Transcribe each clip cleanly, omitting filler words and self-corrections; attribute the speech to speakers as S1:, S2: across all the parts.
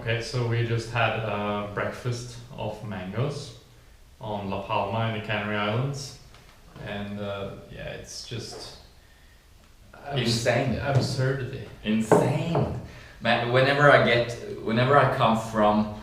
S1: Okay, so we just had a breakfast of mangoes on La Palma in the Canary Islands, and yeah, it's just
S2: Insane.
S1: absurdity.
S2: Insane. Man, whenever I come from,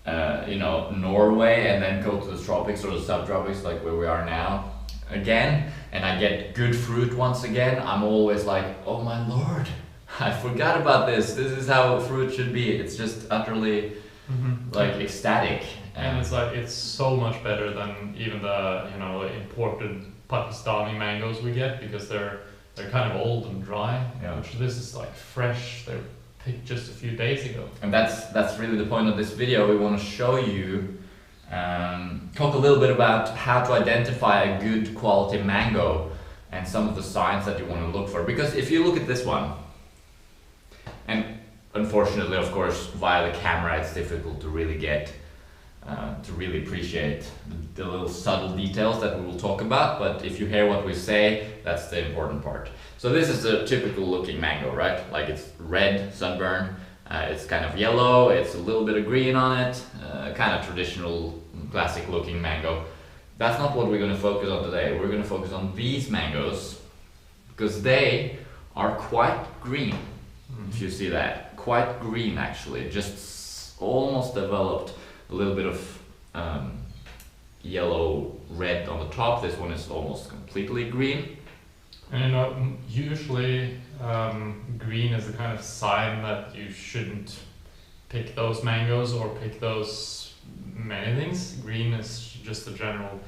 S2: Norway and then go to the tropics or the subtropics, like where we are now, again, and I get good fruit once again, I'm always like, oh my lord, I forgot about this. This is how fruit should be. It's just utterly like ecstatic.
S1: And it's like it's so much better than even the imported Pakistani mangoes we get, because they're kind of old and dry.
S2: Yeah.
S1: Which this is like fresh. They're picked just a few days ago.
S2: And that's really the point of this video. We want to show you, talk a little bit about how to identify a good quality mango and some of the signs that you want to look for. Because if you look at this one, and unfortunately, of course, via the camera, it's difficult to really to really appreciate the little subtle details that we will talk about. But if you hear what we say, that's the important part. So this is a typical looking mango, right? Like it's red, sunburn, it's kind of yellow, it's a little bit of green on it, kind of traditional, classic looking mango. That's not what we're going to focus on today. We're going to focus on these mangoes because they are quite green. If you see that, quite green actually, just almost developed a little bit of yellow red on the top. This one is almost completely green.
S1: And usually green is the kind of sign that you shouldn't pick those mangoes or pick those many things. Green is just a general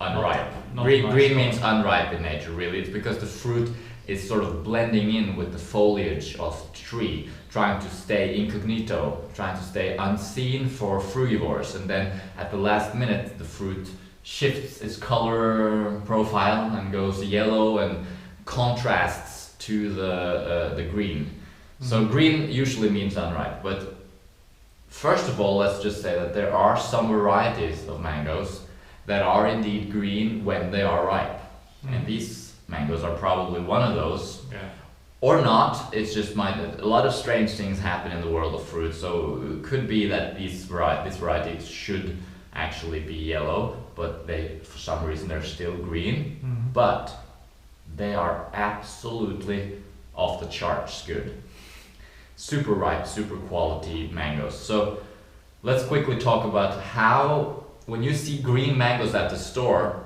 S2: Unripe.
S1: not
S2: Green,
S1: nice
S2: green
S1: color.
S2: means unripe in nature, really. It's because the fruit is sort of blending in with the foliage of the tree, trying to stay incognito, trying to stay unseen for frugivores. And then at the last minute, the fruit shifts its color profile and goes yellow and contrasts to the green. So green usually means unripe. But first of all, let's just say that there are some varieties of mangoes that are indeed green when they are ripe. And these mangoes are probably one of those.
S1: Yeah.
S2: Or not, it's just a lot of strange things happen in the world of fruit, so it could be that this variety should actually be yellow, but for some reason they're still green. But they are absolutely off the charts good. Super ripe, super quality mangoes. So let's quickly talk about how, when you see green mangoes at the store,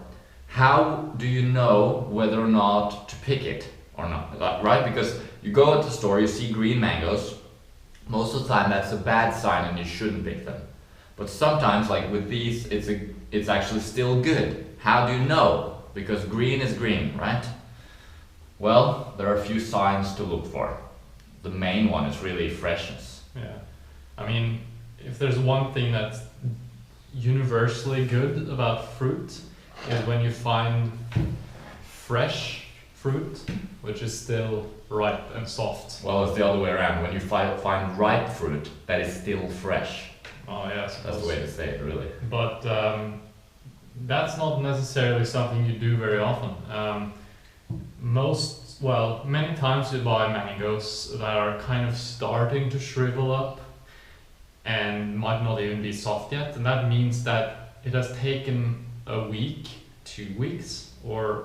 S2: how do you know whether or not to pick it or not, right? Because you go at the store, you see green mangoes, most of the time that's a bad sign and you shouldn't pick them. But sometimes, like with these, it's actually still good. How do you know? Because green is green, right? Well, there are a few signs to look for. The main one is really freshness.
S1: Yeah. I mean, if there's one thing that's universally good about fruit, is when you find fresh fruit which is still ripe and soft.
S2: Well, it's the other way around. When you find ripe fruit that is still fresh.
S1: Oh yeah,
S2: That's the way to say it, really.
S1: But that's not necessarily something you do very often. Many times you buy mangoes that are kind of starting to shrivel up and might not even be soft yet, and that means that it has taken a week, 2 weeks, or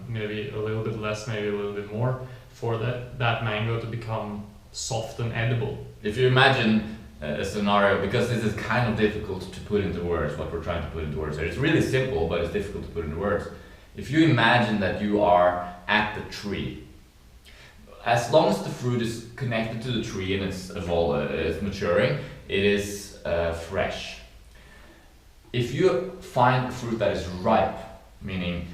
S1: maybe a little bit less, maybe a little bit more, for that mango to become soft and edible.
S2: If you imagine a scenario, because this is kind of difficult to put into words, what we're trying to put into words here. It's really simple, but it's difficult to put into words. If you imagine that you are at the tree, as long as the fruit is connected to the tree and it's maturing, it is fresh. If you find fruit that is ripe, meaning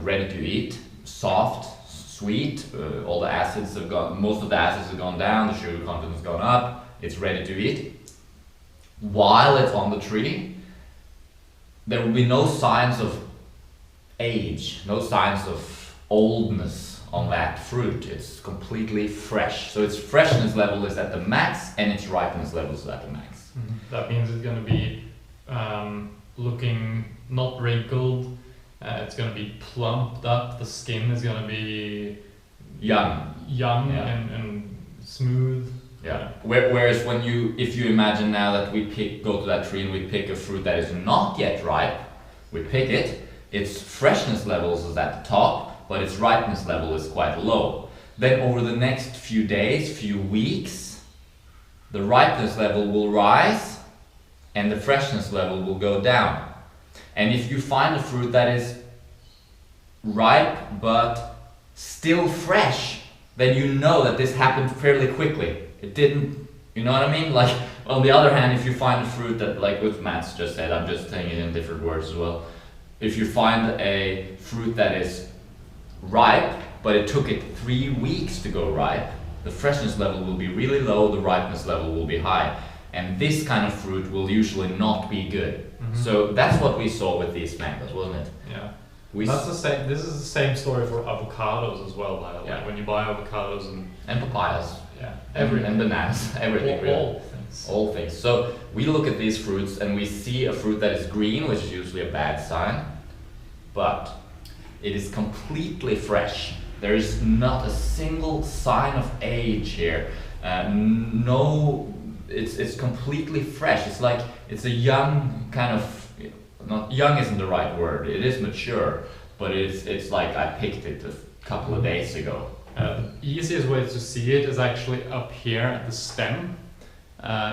S2: ready to eat, soft, sweet, all the acids have gone, most of the acids have gone down, the sugar content has gone up, it's ready to eat, while it's on the tree, there will be no signs of age, no signs of oldness on that fruit. It's completely fresh. So its freshness level is at the max and its ripeness level is at the max.
S1: That means it's going to be looking not wrinkled, it's going to be plumped up, the skin is going to be
S2: Young.
S1: young
S2: Yeah.
S1: and smooth.
S2: Yeah. Whereas if you imagine now that we go to that tree and we pick a fruit that is not yet ripe, we pick it, its freshness levels is at the top, but its ripeness level is quite low. Then over the next few days, few weeks, the ripeness level will rise and the freshness level will go down. And if you find a fruit that is ripe but still fresh, then you know that this happened fairly quickly. It didn't, you know what I mean? Like, on the other hand, if you find a fruit that, like what Matt's just said, I'm just saying it in different words as well. If you find a fruit that is ripe, but it took it 3 weeks to go ripe, the freshness level will be really low, the ripeness level will be high. And this kind of fruit will usually not be good. So that's what we saw with these mangoes, wasn't it?
S1: Yeah. That's the same. This is the same story for avocados as well, by the way.
S2: Yeah.
S1: When you buy avocados and
S2: papayas,
S1: yeah,
S2: and bananas, everything really.
S1: All things.
S2: All things. So we look at these fruits and we see a fruit that is green, which is usually a bad sign, but it is completely fresh. There is not a single sign of age here. No, it's completely fresh. It's like it's a young kind of. Not young isn't the right word. It is mature, but it's like I picked it a couple of days ago.
S1: The easiest way to see it is actually up here at the stem.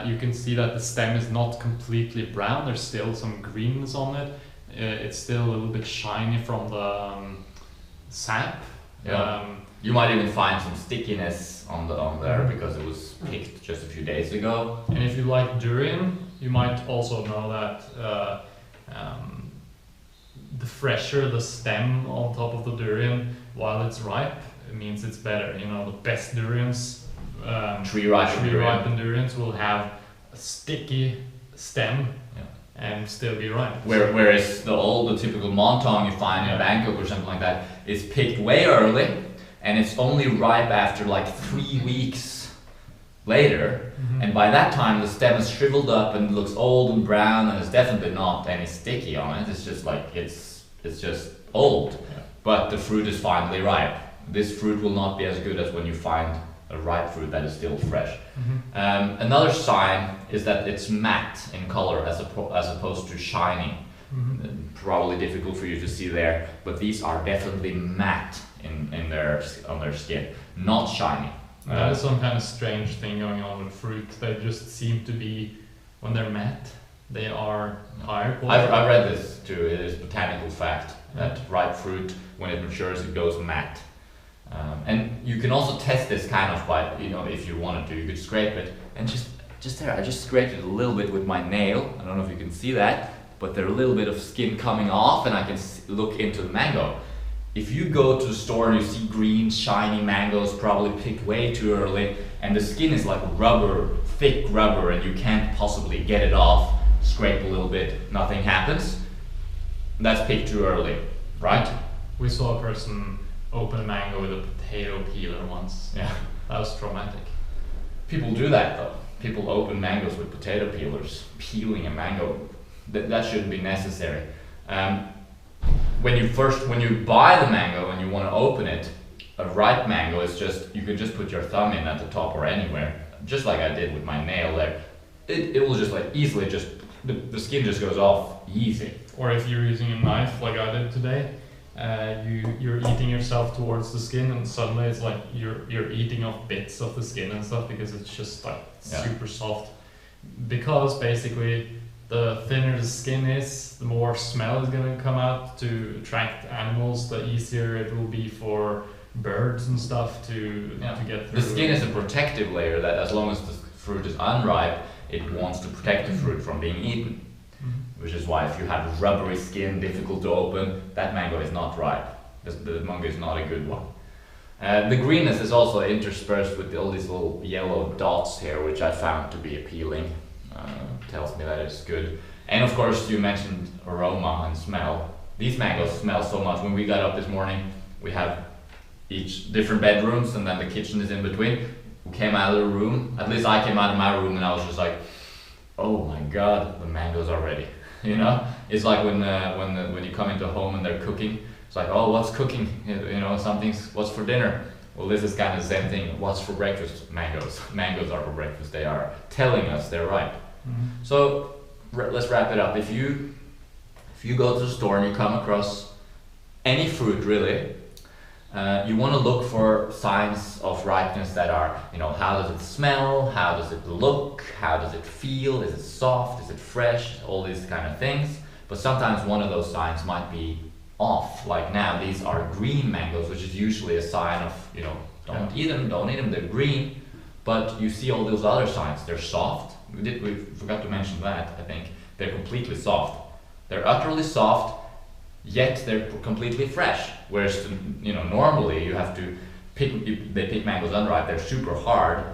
S1: You can see that the stem is not completely brown. There's still some greenness on it. It's still a little bit shiny from the sap.
S2: Yeah. You might even find some stickiness on there because it was picked just a few days ago.
S1: And if you like durian, you might also know that the fresher the stem on top of the durian while it's ripe, it means it's better. You know, the best durians, tree-ripened durians will have a sticky stem and still be ripe.
S2: Whereas the typical Montauk you find in Bangkok or something like that is picked way early and it's only ripe after like 3 weeks later. And by that time the stem is shriveled up and looks old and brown and it's definitely not any sticky on it. It's just like it's just old. But the fruit is finally ripe. This fruit will not be as good as when you find a ripe fruit that is still fresh. Another sign is that it's matte in color as opposed to shiny. Probably difficult for you to see there, but these are definitely matte on their skin, not shiny.
S1: There's some kind of strange thing going on with fruit. They just seem to be, when they're matte, they are higher quality.
S2: I've read this too. It is botanical fact that ripe fruit, when it matures, it goes matte. And you can also test this kind of by, if you wanted to, you could scrape it and just there. I just scraped it a little bit with my nail. I don't know if you can see that, but there's a little bit of skin coming off, and I can look into the mango. If you go to the store and you see green, shiny mangoes, probably picked way too early, and the skin is like rubber, thick rubber, and you can't possibly get it off, scrape a little bit, nothing happens, that's picked too early, right?
S1: We saw a person open a mango with a potato peeler once.
S2: Yeah.
S1: That was traumatic.
S2: People do that though. People open mangoes with potato peelers, peeling a mango. That shouldn't be necessary. When you buy the mango and you want to open it, a ripe mango is you can just put your thumb in at the top or anywhere, just like I did with my nail there. It will just like easily the skin just goes off easy.
S1: Or if you're using a knife like I did today, you're eating yourself towards the skin, and suddenly it's like you're eating off bits of the skin and stuff because it's just like super soft. Because basically, the thinner the skin is, the more smell is going to come out to attract animals, the easier it will be for birds and stuff to get through.
S2: The skin is a protective layer that as long as the fruit is unripe, it wants to protect the fruit from being eaten. Which is why if you have rubbery skin, difficult to open, that mango is not ripe. The mango is not a good one. The greenness is also interspersed with all these little yellow dots here, which I found to be appealing. Tells me that it's good. And of course, you mentioned aroma and smell. These mangoes smell so much. When we got up this morning, we have each different bedrooms, and then the kitchen is in between. We came out of the room. At least I came out of my room, and I was just like, "Oh my God, the mangoes are ready." It's like when you come into a home and they're cooking. It's like, "Oh, what's cooking? What's for dinner?" Well, this is kind of the same thing. What's for breakfast? Mangoes. Mangoes are for breakfast. They are telling us they're ripe. So let's wrap it up. If you go to the store and you come across any fruit really, you want to look for signs of ripeness that are, how does it smell? How does it look? How does it feel? Is it soft? Is it fresh? All these kind of things. But sometimes one of those signs might be off. Like now, these are green mangoes, which is usually a sign of, don't eat them, they're green. But you see all those other signs. They're soft. We forgot to mention that, I think. They're completely soft. They're utterly soft, yet they're completely fresh. Whereas, normally you have to they pick mangoes unripe, they're super hard,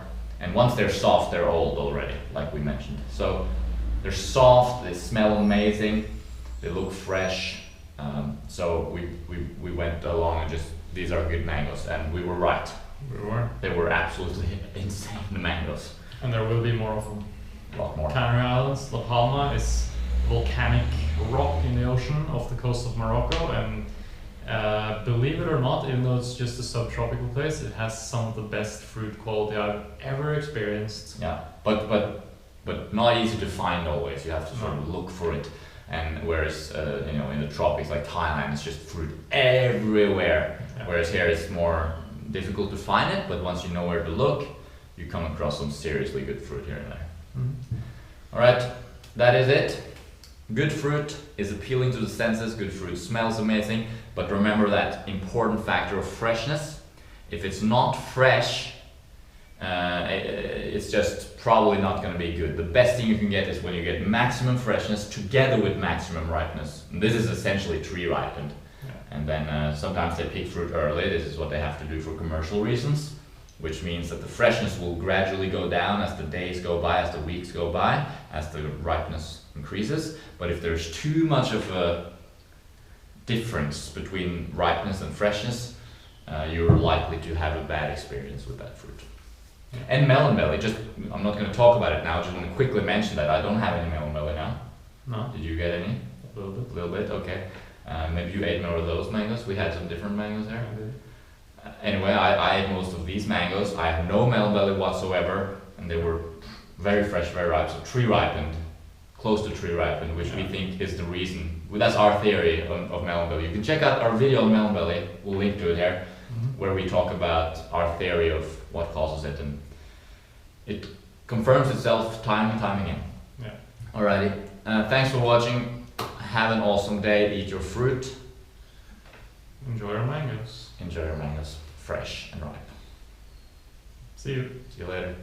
S2: and once they're soft, they're old already, like we mentioned. So they're soft, they smell amazing, they look fresh. So we went along and these are good mangoes, and we were right.
S1: We were.
S2: They were absolutely insane mangoes.
S1: And there will be more of them.
S2: A lot more.
S1: Canary Islands, La Palma is volcanic rock in the ocean off the coast of Morocco, and believe it or not, even though it's just a subtropical place, it has some of the best fruit quality I've ever experienced.
S2: Yeah, but not easy to find always. You have to sort of look for it. And whereas in the tropics like Thailand, it's just fruit everywhere. Yeah. Whereas here it's more difficult to find it, but once you know where to look, you come across some seriously good fruit here and there. All right, that is it. Good fruit is appealing to the senses, good fruit smells amazing, but remember that important factor of freshness. If it's not fresh, it's just probably not going to be good. The best thing you can get is when you get maximum freshness together with maximum ripeness. And this is essentially tree ripened. Yeah. And then sometimes they pick fruit early. This is what they have to do for commercial reasons, which means that the freshness will gradually go down as the days go by, as the weeks go by, as the ripeness increases. But if there's too much of a difference between ripeness and freshness, you're likely to have a bad experience with that fruit. Yeah. And melon belly, I'm not going to talk about it now, just want to quickly mention that I don't have any melon belly now.
S1: No.
S2: Did you get any?
S1: A little bit.
S2: A little bit, okay. Maybe you ate more of those mangoes. We had some different mangoes there. Anyway, I ate most of these mangoes. I have no melon belly whatsoever, and they were very fresh, very ripe, so tree ripened, close to tree ripened, which we think is the reason. Well, that's our theory of melon belly. You can check out our video on melon belly, we'll link to it here, where we talk about our theory of what causes it, and it confirms itself time and time again.
S1: Yeah.
S2: Alrighty, thanks for watching. Have an awesome day, eat your fruit.
S1: Enjoy your mangoes.
S2: Enjoy your mangoes, fresh and ripe.
S1: See you.
S2: See you later.